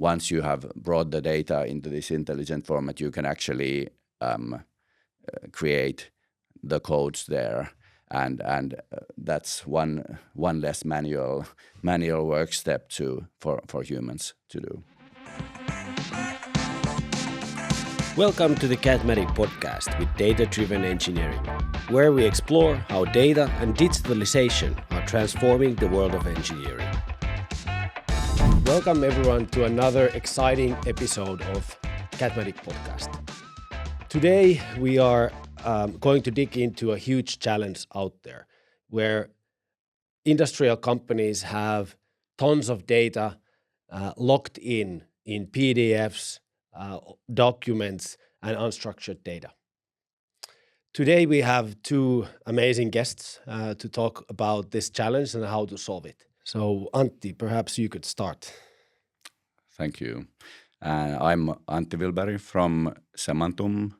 once you have brought the data into this intelligent format, you can actually create the codes there, and that's one less manual work step for humans to do. Welcome to the Cadmatic podcast with data-driven engineering, where we explore how data and digitalization are transforming the world of engineering. Welcome everyone to another exciting episode of Cadmatic podcast. Today we are going to dig into a huge challenge out there where industrial companies have tons of data locked in PDFs, documents, and unstructured data. Today we have two amazing guests to talk about this challenge and how to solve it. So Antti, perhaps you could start. Thank you. I'm Antti Villberg from Semantum.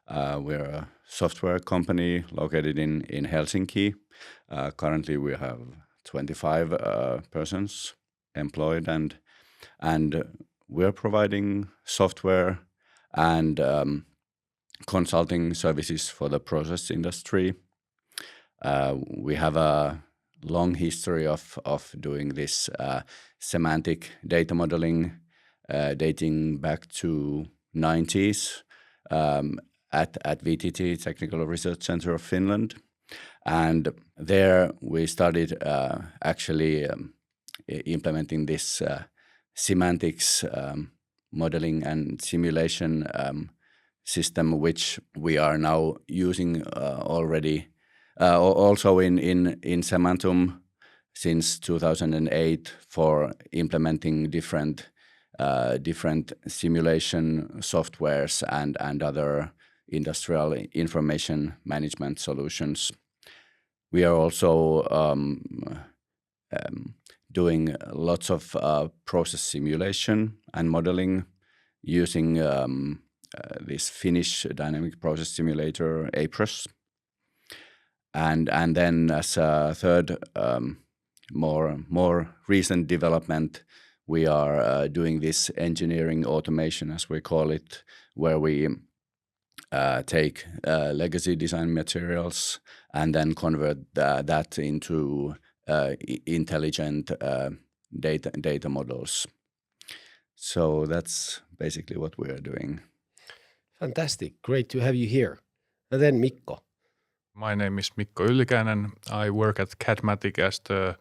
We're a software company located in Helsinki. Currently we have 25 persons employed, and we're providing software and consulting services for the process industry. We have a long history of doing this semantic data modeling dating back to 90s at VTT, Technical Research Center of Finland. And there we started actually implementing this semantics modeling and simulation system, which we are now using already also in Semantum since 2008 for implementing different simulation softwares and other industrial information management solutions. We are also doing lots of process simulation and modeling using this Finnish dynamic process simulator, APROS. And then as a third, more recent development, we are doing this engineering automation, as we call it, where we take legacy design materials and then convert that into intelligent data models. So that's basically what we are doing. Fantastic. Great to have you here. And then Mikko. My name is Mikko Yllikäinen. I work at Cadmatic as the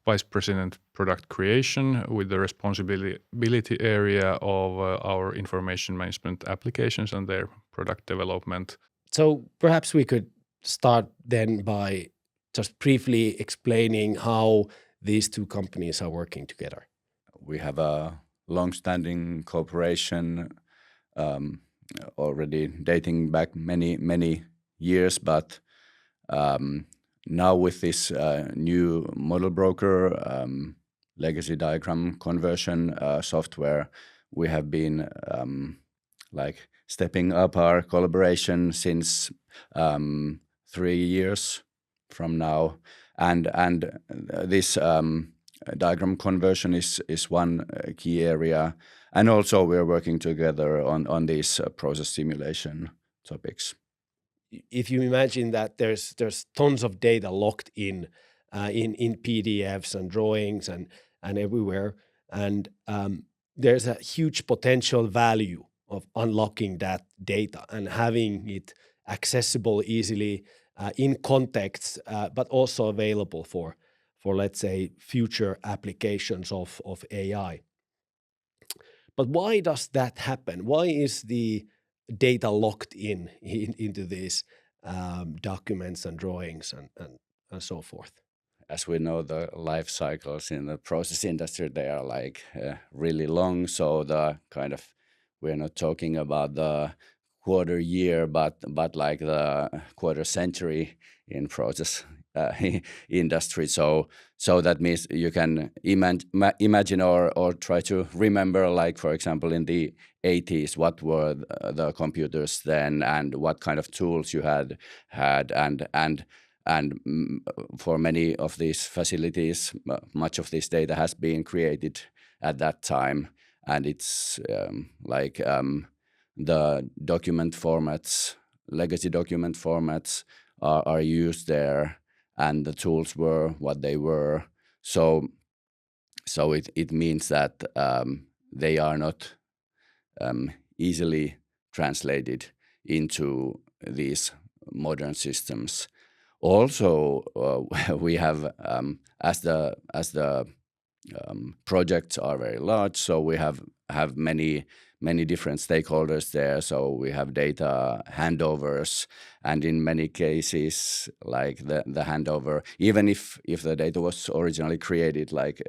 Vice President Product Creation with the responsibility area of our information management applications and their product development. So perhaps we could start then by just briefly explaining how these two companies are working together. We have a long-standing cooperation already dating back many years, but now with this new model broker legacy diagram conversion software, we have been stepping up our collaboration since 3 years from now, and this diagram conversion is one key area, and also we are working together on these process simulation topics. If you imagine that there's tons of data locked in PDFs and drawings and everywhere, and there's a huge potential value of unlocking that data and having it accessible easily in context, but also available for let's say future applications of AI. But why does that happen? Why is the data locked into these documents and drawings and so forth? As we know, the life cycles in the process industry, they are really long. So we're not talking about the quarter year, but like the quarter century in process industry. So that means you can imagine or try to remember, like for example, in the 80s, what were the computers then, and what kind of tools you had, and for many of these facilities, much of this data has been created at that time. and it's the document formats, legacy document formats are used there, and the tools were what they were. So it means that they are not easily translated into these modern systems. Also, we have as the projects are very large, so we have many different stakeholders there. So we have data handovers, and in many cases, like the handover, even if the data was originally created like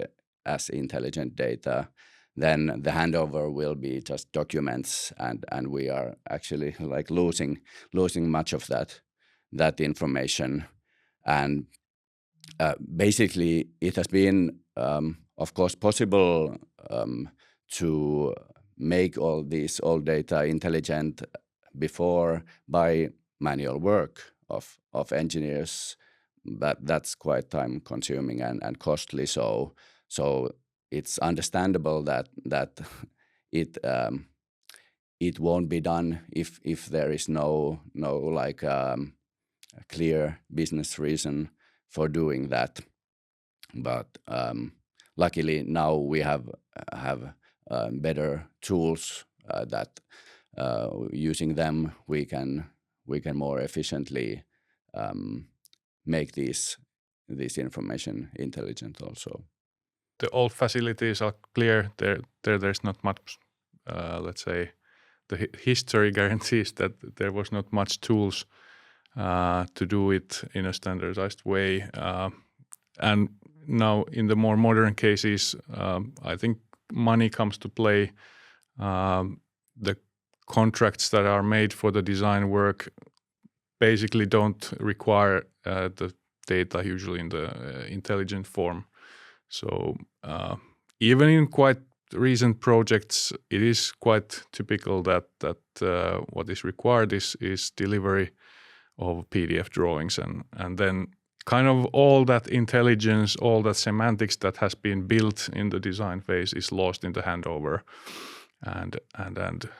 as intelligent data, then the handover will be just documents, and we are actually like losing much of that information. And basically, it has been, of course, possible to make all this old data intelligent before by manual work of engineers, but that's quite time consuming and costly. So it's understandable that it won't be done if there is no like clear business reason for doing that. But luckily now we have better tools that using them we can more efficiently make this information intelligent also. The old facilities are clear. There's not much, let's say, the history guarantees that there was not much tools to do it in a standardized way. And now in the more modern cases, I think money comes to play. The contracts that are made for the design work basically don't require the data usually in the intelligent form. So even in quite recent projects, it is quite typical that what is required is delivery of PDF drawings, and then kind of all that intelligence, all that semantics that has been built in the design phase is lost in the handover, and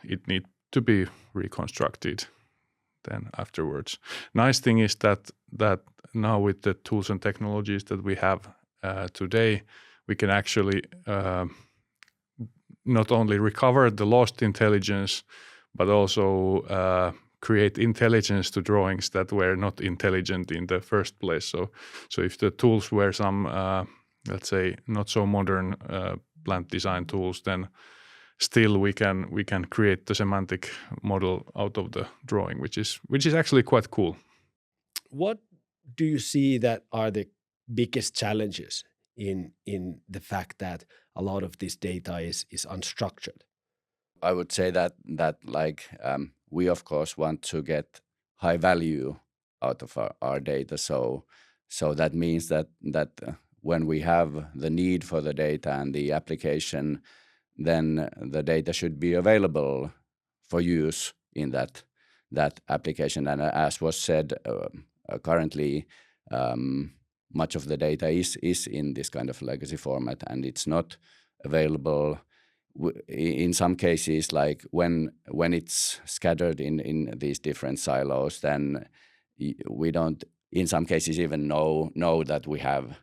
it needs to be reconstructed then afterwards. Nice thing is that now with the tools and technologies that we have today, we can actually not only recover the lost intelligence, but also create intelligence to drawings that were not intelligent in the first place. So if the tools were some, let's say, not so modern plant design tools, then still we can create the semantic model out of the drawing, which is actually quite cool. What do you see that are the biggest challenges in the fact that a lot of this data is unstructured? I would say that like we of course want to get high value out of our data. So that means that when we have the need for the data and the application, then the data should be available for use in that application. And as was said, currently much of the data is in this kind of legacy format, and it's not available in some cases, like when it's scattered in these different silos, then we don't in some cases even know that we have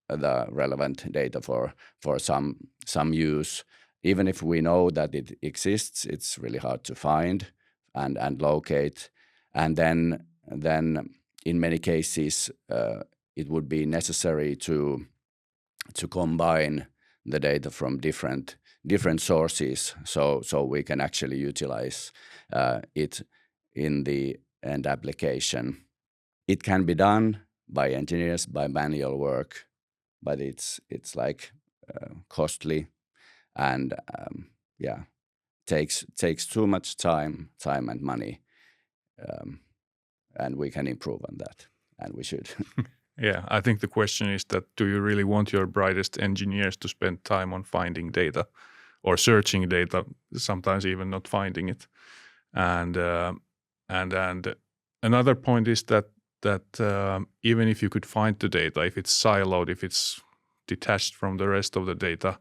the relevant data for some use. Even if we know that it exists, it's really hard to find and locate. And then in many cases it would be necessary to combine the data from different sources, so we can actually utilize it in the end application. It can be done by engineers by manual work, but it's like costly and takes too much time and money, and we can improve on that, and we should. Yeah, I think the question is that do you really want your brightest engineers to spend time on finding data or searching data, sometimes even not finding it? And another point is that even if you could find the data, if it's siloed, if it's detached from the rest of the data,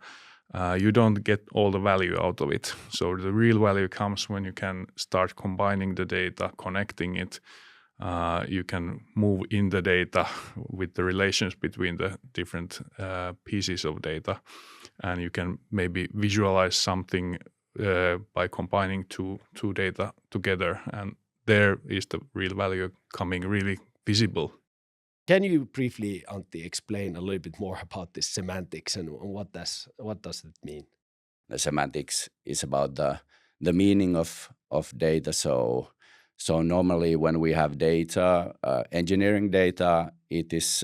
you don't get all the value out of it. So the real value comes when you can start combining the data, connecting it. You can move in the data with the relations between the different pieces of data, and you can maybe visualize something by combining two data together, and there is the real value coming really visible. Can you briefly, Antti, explain a little bit more about this semantics and what does it mean? The semantics is about the meaning of data. So normally when we have data, engineering data, it is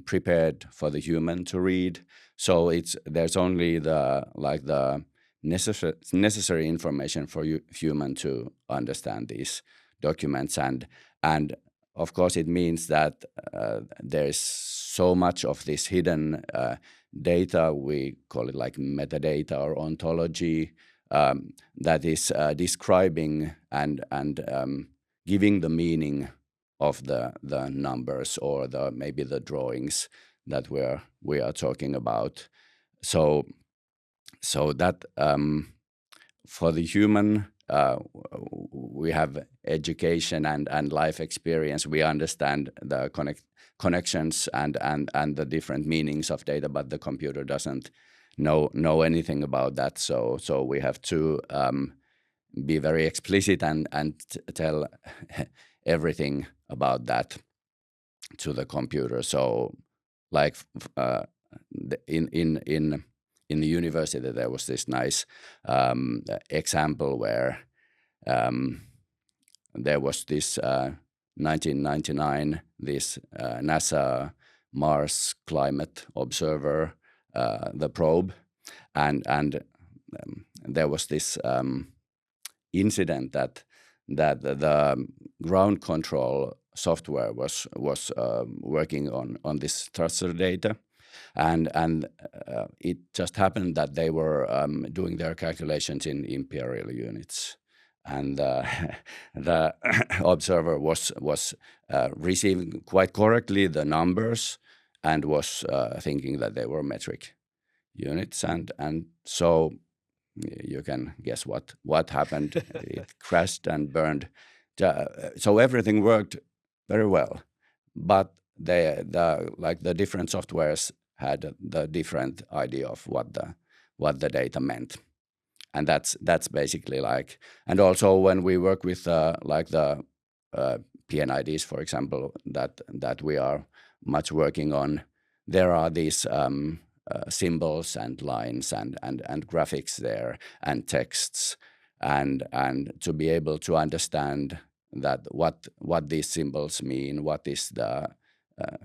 prepared for the human to read. So there's only the necessary information for human to understand these documents, and of course it means that there is so much of this hidden data. We call it like metadata or ontology, that is describing and giving the meaning of the numbers or maybe the drawings that we are talking about. So that for the human, we have education and life experience. We understand the connections and the different meanings of data, but the computer doesn't know anything about that. So we have to be very explicit and tell everything about that to the computer. So, like in the university, there was this nice example where there was this 1999 this NASA Mars Climate Observer, the probe, and there was this incident that the ground control software was working on this structured data, and it just happened that they were doing their calculations in imperial units, and the observer was receiving quite correctly the numbers and was thinking that they were metric units, and so you can guess what happened. It crashed and burned. So everything worked very well, but the different softwares had the different idea of what the data meant, and that's basically like. And also when we work with like the P&IDs, for example, that we are much working on, there are these symbols and lines and graphics there and texts, and to be able to understand that what these symbols mean, what is the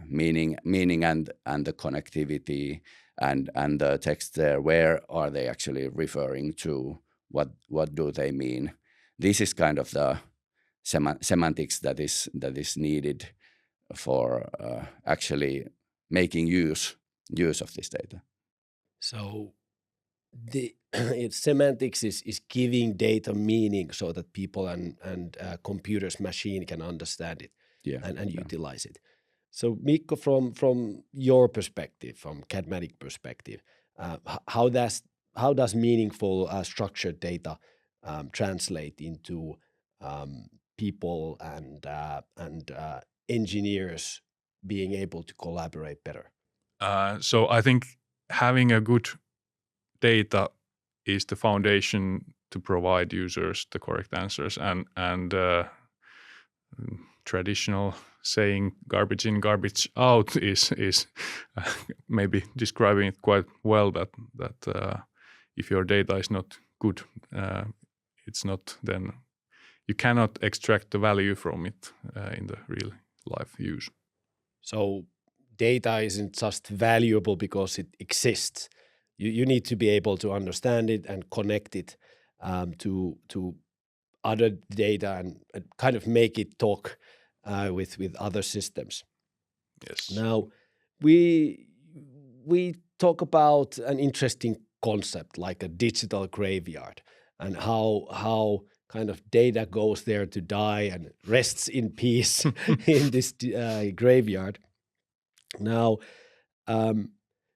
meaning and the connectivity and the text there, where are they actually referring to, what do they mean. This is kind of the semantics that is needed for actually making use of this data. So the semantics is giving data meaning so that people and computers, machine can understand it and utilize it. So Mikko, from your perspective, from Cadmatic perspective, how does meaningful structured data translate into people and engineers being able to collaborate better? So I think having a good data is the foundation to provide users the correct answers, and traditional saying "garbage in, garbage out" is maybe describing it quite well. That if your data is not good, it's not, then you cannot extract the value from it in the real life use. So data isn't just valuable because it exists. You need to be able to understand it and connect it to other data and kind of make it talk with other systems. Yes. Now, we talk about an interesting concept like a digital graveyard, and how kind of data goes there to die and rests in peace in this graveyard. Now,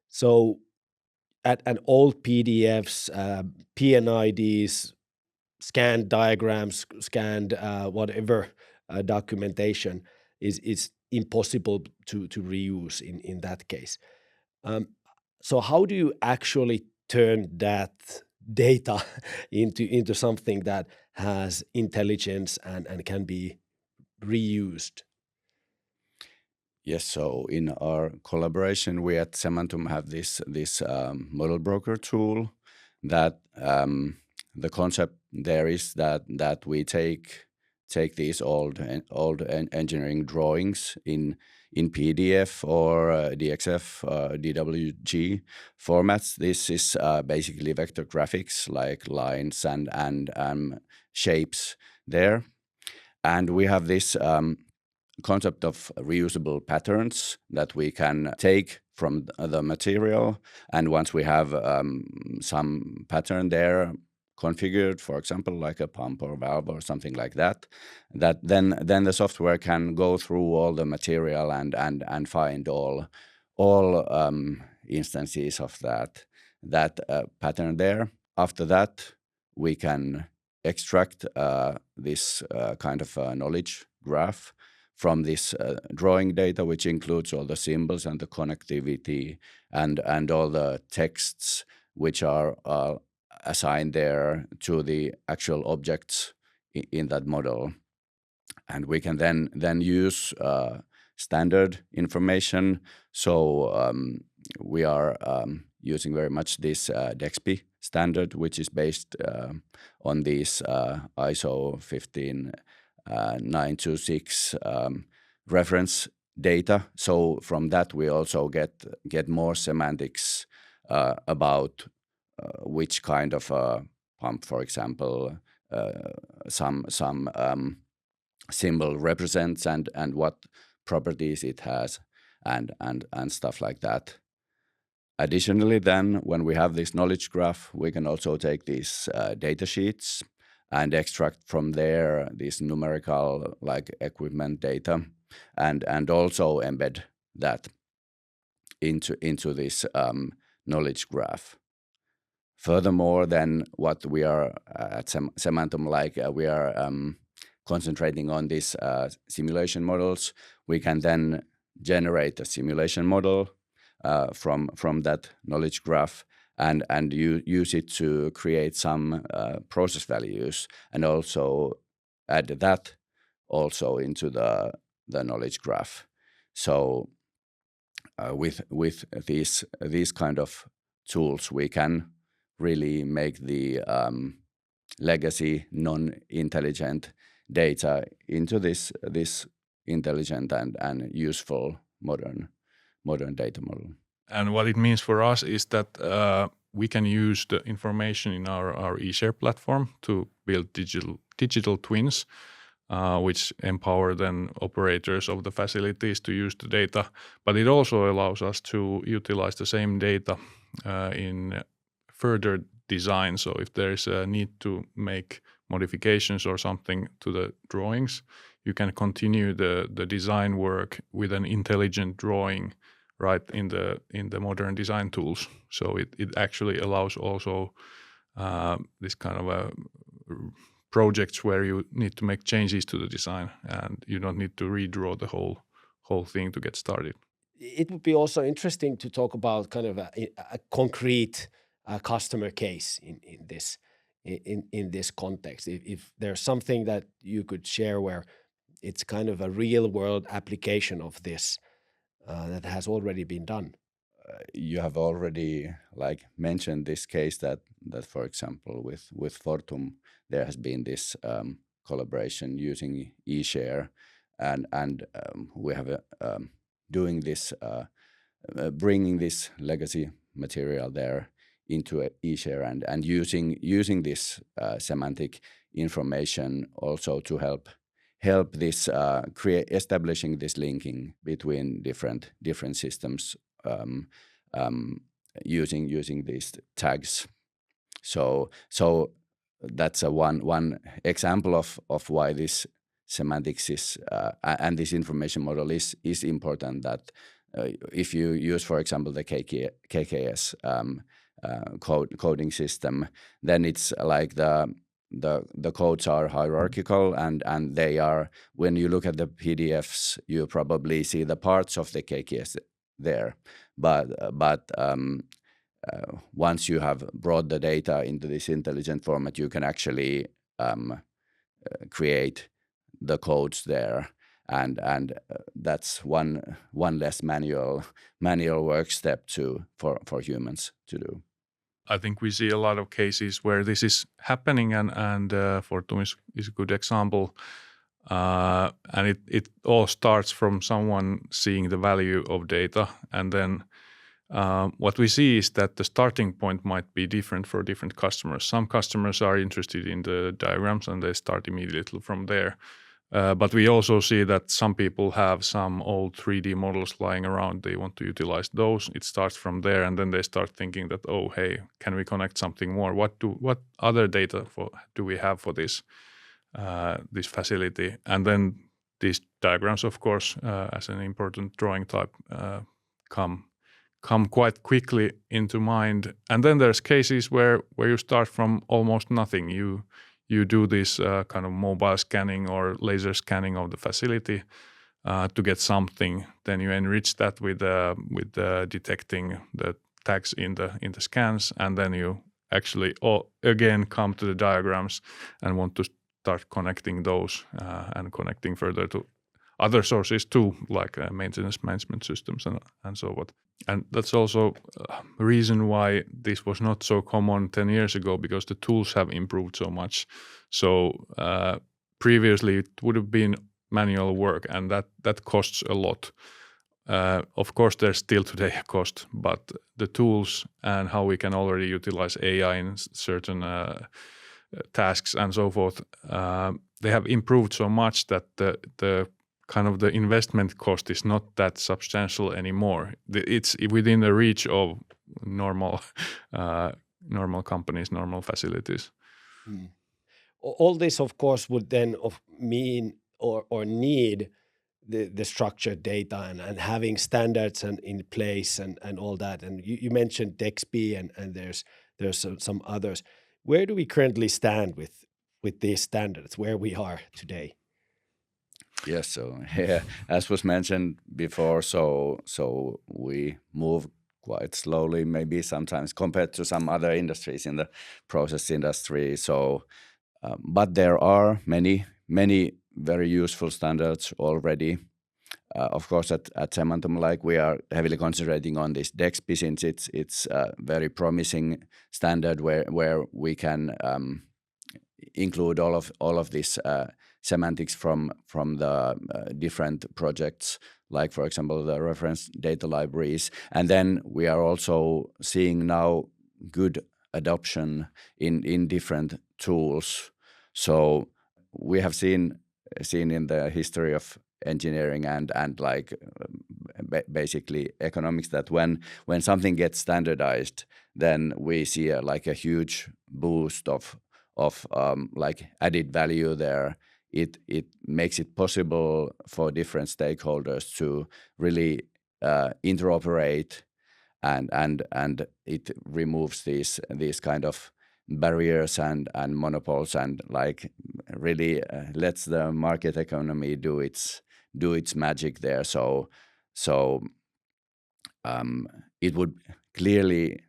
so at an old PDFs, P&IDs, scanned diagrams, scanned whatever documentation is impossible to reuse in that case. So how do you actually turn that data into something that has intelligence and can be reused? Yes, so in our collaboration, we at Semantum have this model broker tool that the concept there is that we take these old engineering drawings in PDF or DXF, DWG formats. This is basically vector graphics like lines and shapes there, and we have this concept of reusable patterns that we can take from the material, and once we have some pattern there configured, for example, like a pump or valve or something like that, then the software can go through all the material and find all instances of that pattern there. After that, we can extract this kind of knowledge graph from this drawing data, which includes all the symbols and the connectivity and all the texts which are assigned there to the actual objects in that model. And we can then use standard information. So we are using very much this DEXP standard, which is based on these ISO 15926 reference data. So from that we also get more semantics about which kind of pump, for example, some symbol represents and what properties it has and stuff like that. Additionally, then when we have this knowledge graph, we can also take these data sheets and extract from there this numerical like equipment data and also embed that into this knowledge graph. Furthermore, then what we are at Semantum, like we are concentrating on these simulation models, we can then generate a simulation model from that knowledge graph and you use it to create some process values and also add that also into the knowledge graph. So with these kind of tools, we can really make the legacy non-intelligent data into this intelligent and useful modern data model. And what it means for us is that we can use the information in our eShare platform to build digital twins, which empower then operators of the facilities to use the data. But it also allows us to utilize the same data in further design. So if there is a need to make modifications or something to the drawings, you can continue the design work with an intelligent drawing right in the modern design tools. So it actually allows also this kind of projects where you need to make changes to the design and you don't need to redraw the whole thing to get started. It would be also interesting to talk about kind of a concrete customer case in this context. If there's something that you could share where it's kind of a real world application of this that has already been done. You have already like mentioned this case that for example with Fortum there has been this collaboration using eShare and we have doing this bringing this legacy material there into eShare and using this semantic information also to help this establishing this linking between different systems using these tags. So that's one example of why this semantics is and this information model is important. That if you use, for example, the KKS coding system, then it's like the codes are hierarchical, and they are, when you look at the PDFs, you probably see the parts of the KKS there, but once you have brought the data into this intelligent format, you can actually create the codes there, and that's one less manual work step for humans to do. I think we see a lot of cases where this is happening, and Fortum is a good example. And it all starts from someone seeing the value of data, and then what we see is that the starting point might be different for different customers. Some customers are interested in the diagrams and they start immediately from there. But we also see that some people have some old 3D models lying around. They want to utilize those. It starts from there, and then they start thinking that, oh, hey, can we connect something more? What other data do we have for this facility? And then these diagrams, of course, as an important drawing type, come quite quickly into mind. And then there's cases where you start from almost nothing. You do this kind of mobile scanning or laser scanning of the facility to get something. Then you enrich that with detecting the tags in the scans, and then you actually again come to the diagrams and want to start connecting those and connecting further to other sources too, like maintenance management systems and so on. And that's also a reason why this was not so common 10 years ago, because the tools have improved so much. So previously it would have been manual work, and that costs a lot. Of course, there's still today a cost, but the tools and how we can already utilize AI in certain tasks and so forth, they have improved so much that the kind of the investment cost is not that substantial anymore. It's within the reach of normal companies, normal facilities. All this, of course, would then mean or need the structured data and having standards and in place and all that. And you mentioned DEXP and there's some others. Where do we currently stand with these standards? Where we are today? Yes, so as was mentioned before, so we move quite slowly, maybe sometimes compared to some other industries in the process industry. So, but there are many very useful standards already. Of course, at Semantum, like, we are heavily concentrating on this DEXP, since it's a very promising standard where we can include all of this semantics from the different projects, like, for example, the reference data libraries. And then we are also seeing now good adoption in different tools. So we have seen in the history of engineering and like basically economics that when something gets standardized, then we see a huge boost of like added value there. It makes it possible for different stakeholders to really interoperate, and it removes these kind of barriers and monopoles, and like really lets the market economy do its magic there. So it would clearly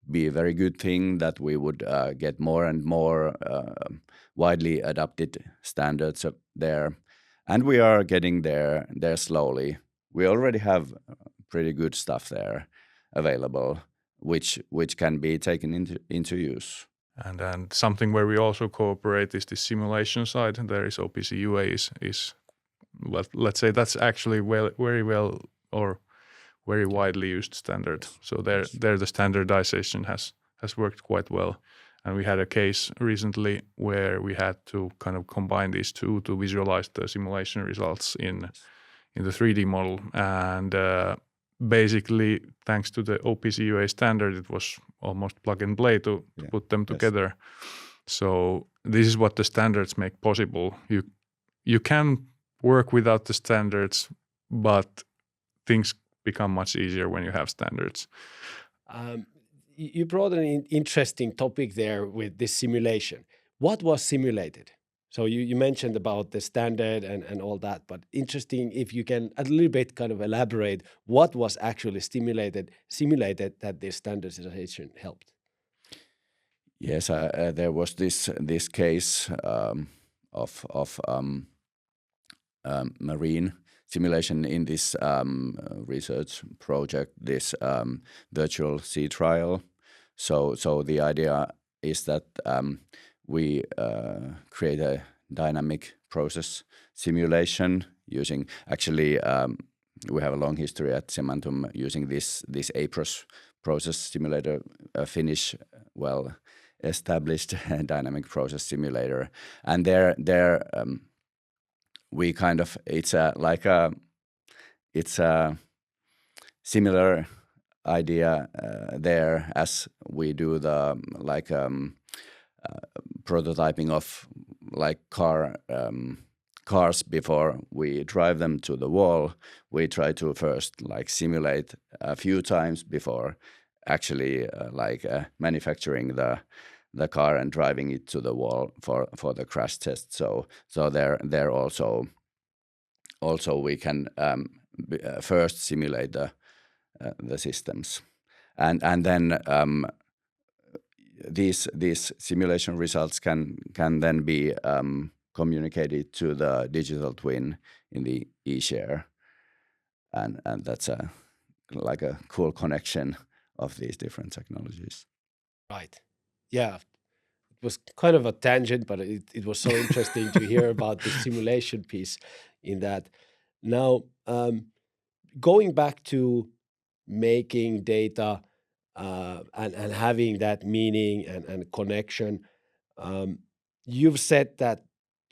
be a very good thing that we would get more and more widely adopted standards up there, and we are getting there slowly. We already have pretty good stuff there available, which can be taken into use. And something where we also cooperate is the simulation side. There is OPC UA is well, let's say that's actually very well or very widely used standard. So there the standardization has worked quite well. And we had a case recently where we had to kind of combine these two to visualize the simulation results in the 3D model. And basically, thanks to the OPC UA standard, it was almost plug and play to put them together. Yes. So this is what the standards make possible. You can work without the standards, but things become much easier when you have standards. you brought an interesting topic there with this simulation. What was simulated? So you mentioned about the standard and all that, but interesting if you can a little bit kind of elaborate what was actually simulated that this standardization helped. Yes, there was this case of marine simulation in this research project, this virtual sea trial. So the idea is that we create a dynamic process simulation using, actually we have a long history at Semantum using this APROS process simulator, a Finnish, well established dynamic process simulator, and there we kind of, it's a similar idea there as we do the prototyping of like cars before we drive them to the wall. We try to first like simulate a few times before actually manufacturing the car and driving it to the wall for the crash test. So there also we can first simulate the systems, and then these simulation results can then be communicated to the digital twin in the eShare, and that's a cool connection of these different technologies. Right. Yeah. It was kind of a tangent, but it was so interesting to hear about the simulation piece in that. Now, going back to making data and having that meaning and connection, you've said that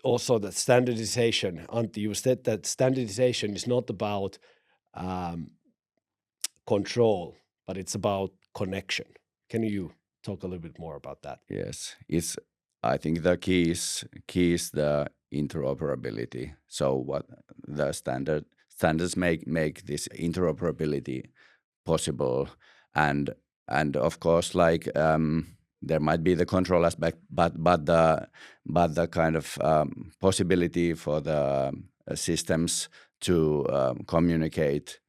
also that standardization, Antti, you said that standardization is not about control, but it's about connection. Can you talk a little bit more about that? Yes, I think the key is the interoperability. So what the standards make this interoperability possible, and of course there might be the control aspect, but the kind of possibility for the systems to communicate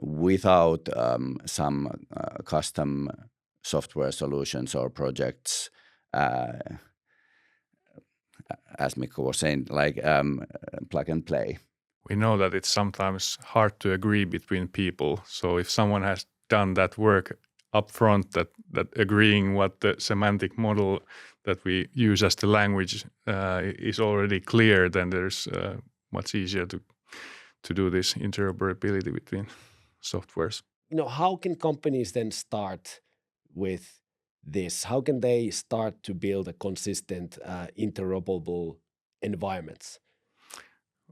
without some custom software solutions or projects, as Mikko was saying, plug and play. We know that it's sometimes hard to agree between people. So if someone has done that work up front, that agreeing what the semantic model that we use as the language is already clear, then there's much easier to do this interoperability between softwares. How can companies then start with this? How can they start to build a consistent interoperable environments?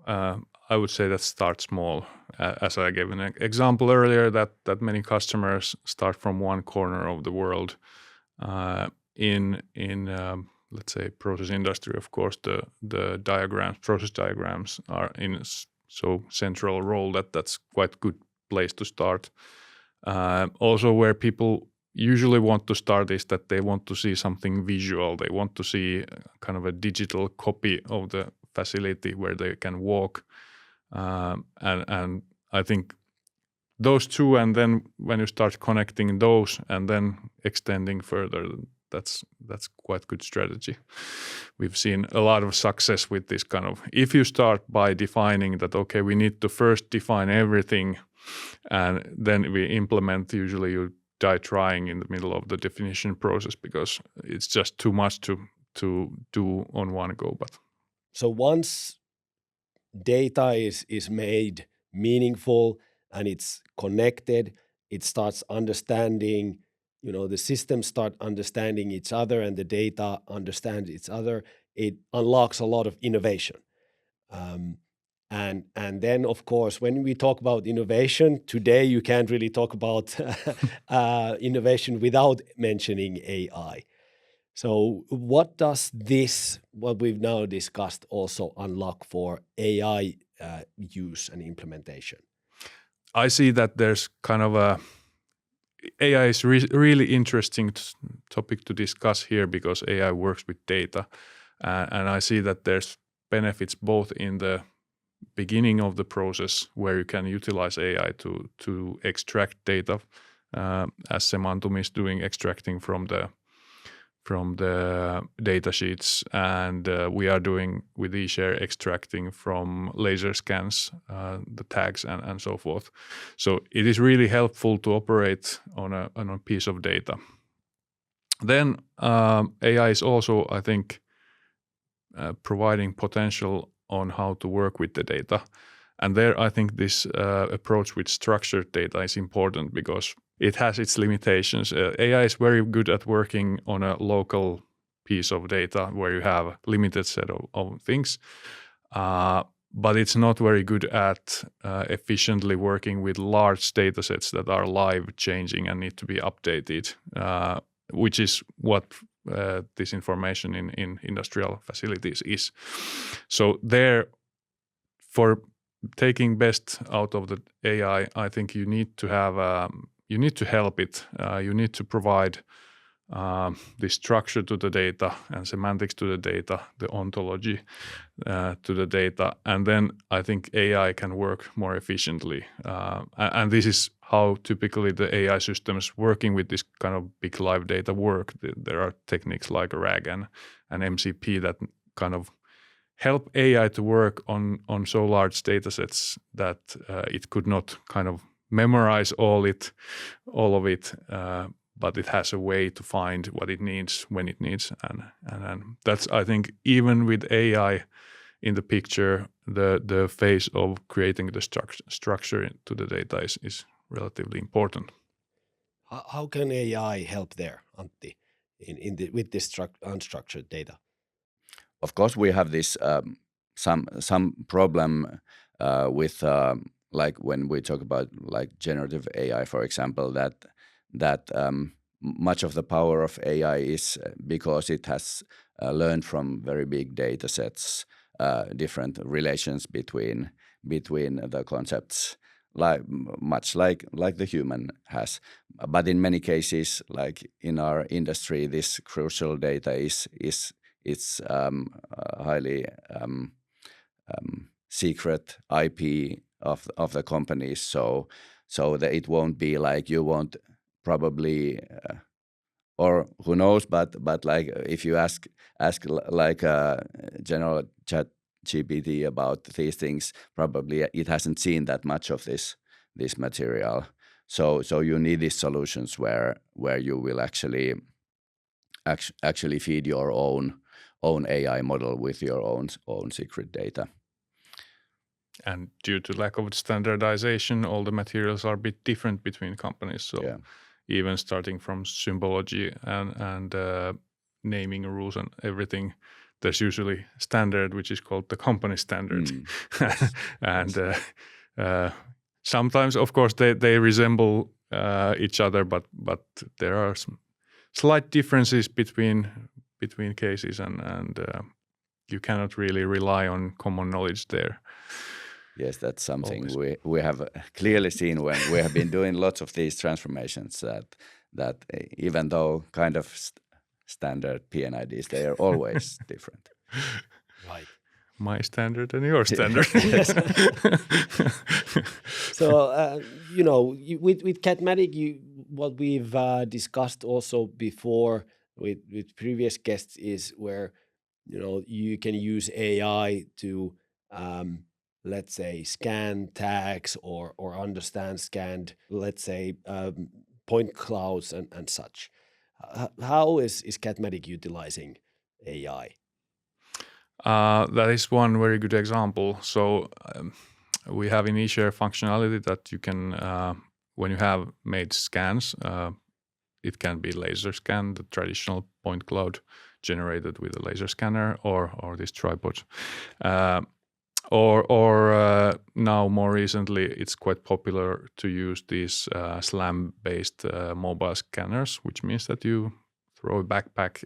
I would say that start small. As I gave an example earlier, that many customers start from one corner of the world. In let's say process industry, of course, the process diagrams are in so central role that's quite good place to start. Also, where people usually want to start is that they want to see something visual. They want to see kind of a digital copy of the facility where they can walk, and I think those two, and then when you start connecting those and then extending further, that's quite good strategy. We've seen a lot of success with this kind of, if you start by defining that, okay, we need to first define everything and then we implement, usually you die trying in the middle of the definition process because it's just too much to do on one go. But so once data is made meaningful and it's connected, it starts understanding, the systems start understanding each other and the data understands each other, it unlocks a lot of innovation. And then, of course, when we talk about innovation, today you can't really talk about innovation without mentioning AI. So what does what we've now discussed, also unlock for AI use and implementation? I see that there's kind of AI is really interesting topic to discuss here because AI works with data, and I see that there's benefits both in the beginning of the process where you can utilize AI to extract data, as Semantum is doing, extracting from the data sheets, and we are doing with eShare extracting from laser scans, the tags and so forth. So it is really helpful to operate on a piece of data. Then AI is also, I think, providing potential on how to work with the data. And there I think this approach with structured data is important because it has its limitations. AI is very good at working on a local piece of data where you have a limited set of things, but it's not very good at efficiently working with large data sets that are live changing and need to be updated, which is what this information in industrial facilities is. So there, for taking best out of the AI, I think you need to have you need to help it. You need to provide the structure to the data and semantics to the data, the ontology to the data, and then I think AI can work more efficiently. And this is how typically the AI systems working with this kind of big live data work. There are techniques like RAG and MCP that kind of help AI to work on so large data sets that it could not kind of memorize all of it, but it has a way to find what it needs when it needs, and that's, I think, even with AI in the picture, the phase of creating the structure to the data is relatively important. How can AI help there, Antti, with this unstructured data? Of course, we have this some problem with like when we talk about like generative AI, for example, that much of the power of AI is because it has learned from very big data sets, different relations between the concepts, much like the human has. But in many cases, like in our industry, this crucial data is highly secret IP of the companies, so that it won't be like, you won't probably or who knows, but like if you ask like a general chat GPT about these things, probably it hasn't seen that much of this material. So you need these solutions where you will actually feed your own AI model with your own secret data. And due to lack of standardization, all the materials are a bit different between companies. So Yeah. even starting from symbology and naming rules and everything, there's usually standard, which is called the company standard. Yes. And sometimes, of course, they resemble each other, but there are some slight differences between cases, and you cannot really rely on common knowledge there. Yes, that's something we have clearly seen when we have been doing lots of these transformations, that even though kind of standard P&IDs, they are always different. Right. My standard and your standard. So, with Cadmatic, what we've discussed also before with previous guests is where, you can use AI to, let's say, scan tags or understand scanned, let's say, point clouds and such. How is Cadmatic utilizing AI? That is one very good example. So we have in eShare functionality that you can, when you have made scans, it can be laser scan, the traditional point cloud generated with a laser scanner, or this tripod. Or now more recently, it's quite popular to use these SLAM-based mobile scanners, which means that you throw a backpack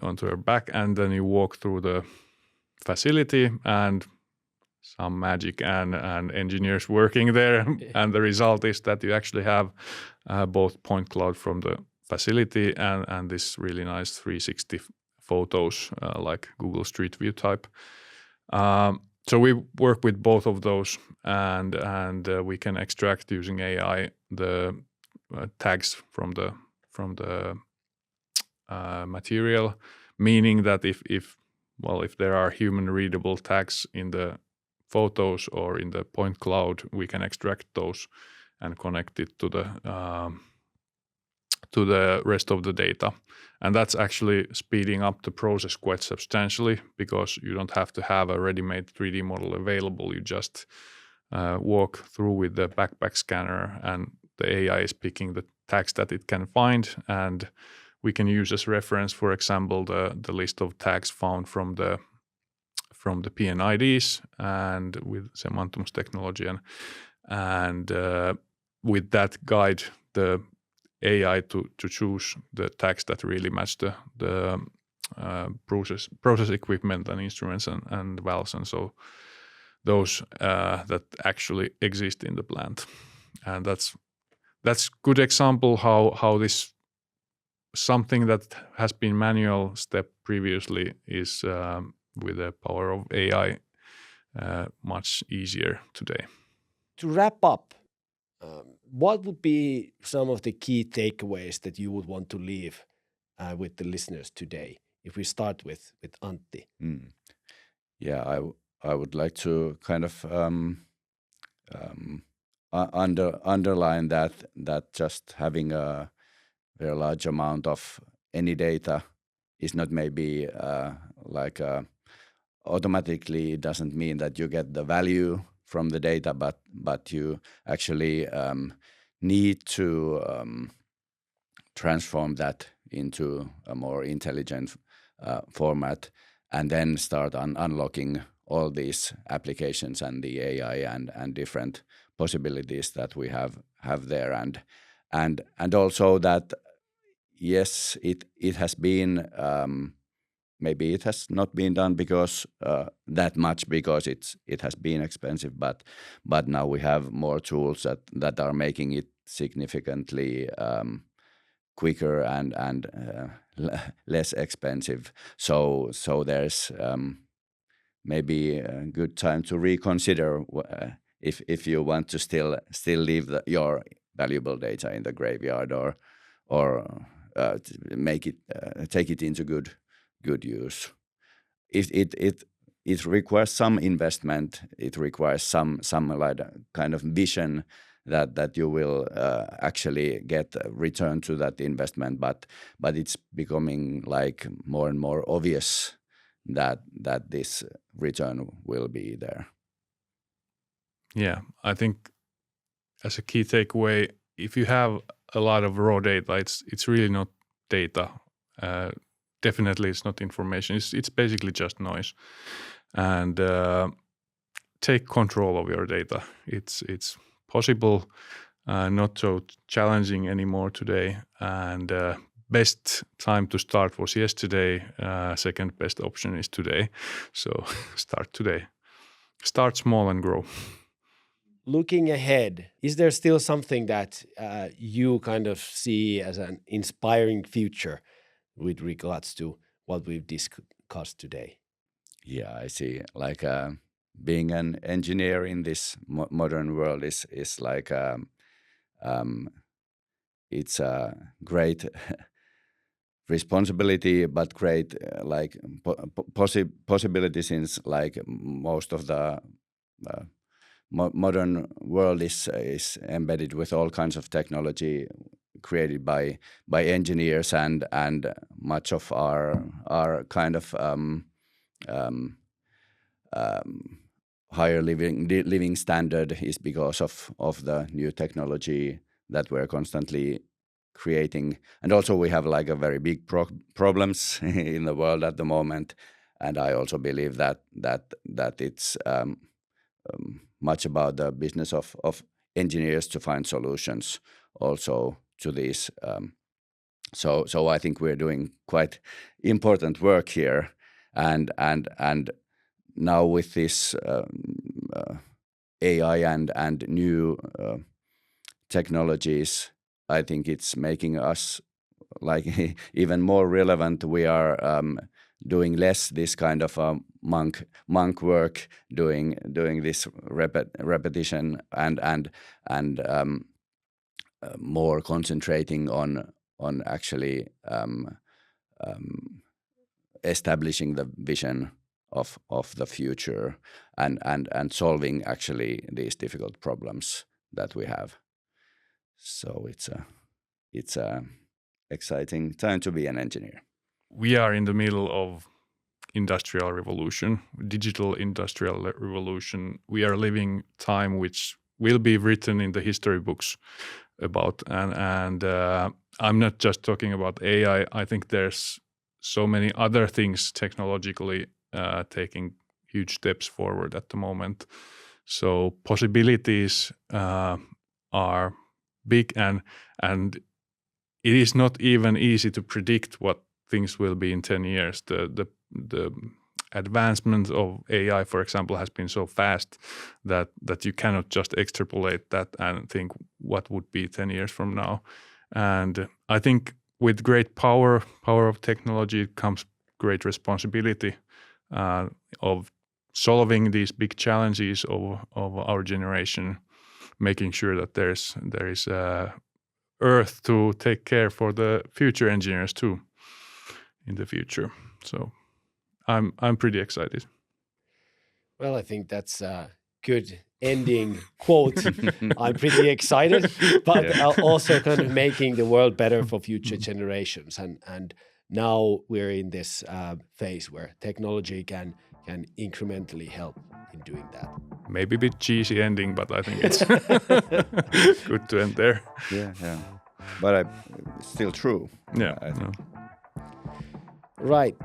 onto your back, and then you walk through the facility, and some magic and engineers working there, and the result is that you actually have both point cloud from the facility and this really nice 360 photos like Google Street View type. So we work with both of those, and we can extract using AI the tags from the material, meaning that if there are human readable tags in the photos or in the point cloud, we can extract those and connect it to the rest of the data. And that's actually speeding up the process quite substantially, because you don't have to have a ready-made 3D model available. You just walk through with the backpack scanner, and the AI is picking the tags that it can find, and we can use as reference, for example, the list of tags found from the P&IDs and with Semantum's technology, and with that guide the AI to choose the tags that really match the process equipment and instruments and valves, and so those that actually exist in the plant. And that's good example how this something that has been manual step previously is with the power of AI much easier today. To wrap up, what would be some of the key takeaways that you would want to leave with the listeners today? If we start with Antti. Yeah, I would like to kind of underline that just having a very large amount of any data is not maybe automatically, it doesn't mean that you get the value from the data, but you actually need to transform that into a more intelligent format, and then start unlocking all these applications and the AI and different possibilities that we have there, and also that yes, it has been maybe it has not been done because that much because it has been expensive, but now we have more tools that are making it significantly quicker and less expensive. So there's maybe a good time to reconsider if you want to still leave your valuable data in the graveyard or take it into good use. It requires some investment. It requires some like kind of vision that you will actually get a return to that investment. But it's becoming like more and more obvious that this return will be there. Yeah, I think as a key takeaway, if you have a lot of raw data, it's really not data. Definitely, it's not information. It's basically just noise. And take control of your data. It's possible, not so challenging anymore today. And best time to start was yesterday. Second best option is today. So start today. Start small and grow. Looking ahead, is there still something that you kind of see as an inspiring future with regards to what we've discussed today? Yeah, I see. Like being an engineer in this modern world is like it's a great responsibility, but great like possibility, since like most of the modern world is embedded with all kinds of technology created by engineers, and much of our kind of higher living standard is because of the new technology that we're constantly creating. And also we have like a very big problems in the world at the moment, and I also believe that it's much about the business of engineers to find solutions also to these. So I think we're doing quite important work here, and now with this AI and new technologies, I think it's making us like even more relevant. We are doing less this kind of monk work, doing this repetition and more concentrating on actually establishing the vision of the future and solving actually these difficult problems that we have. So it's a exciting time to be an engineer. We are in the middle of industrial revolution, digital industrial revolution. We are living time which will be written in the history books about, and I'm not just talking about AI. I think there's so many other things technologically taking huge steps forward at the moment. So possibilities are big, and it is not even easy to predict what things will be in 10 years. The advancement of AI, for example, has been so fast that you cannot just extrapolate that and think what would be 10 years from now. And I think with great power of technology comes great responsibility of solving these big challenges of our generation, making sure that there is earth to take care for the future engineers too in the future. So I'm pretty excited. Well, I think that's a good ending quote. I'm pretty excited, but also kind of making the world better for future generations. And now we're in this phase where technology can incrementally help in doing that. Maybe a bit cheesy ending, but I think it's good to end there. Yeah. But it's still true. Yeah. I think. Right.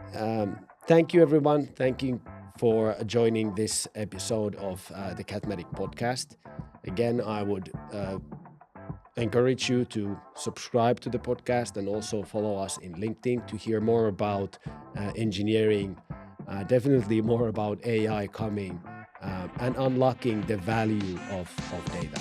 Thank you, everyone. Thank you for joining this episode of the Cadmatic podcast. Again, I would encourage you to subscribe to the podcast and also follow us in LinkedIn to hear more about engineering, definitely more about AI coming and unlocking the value of data.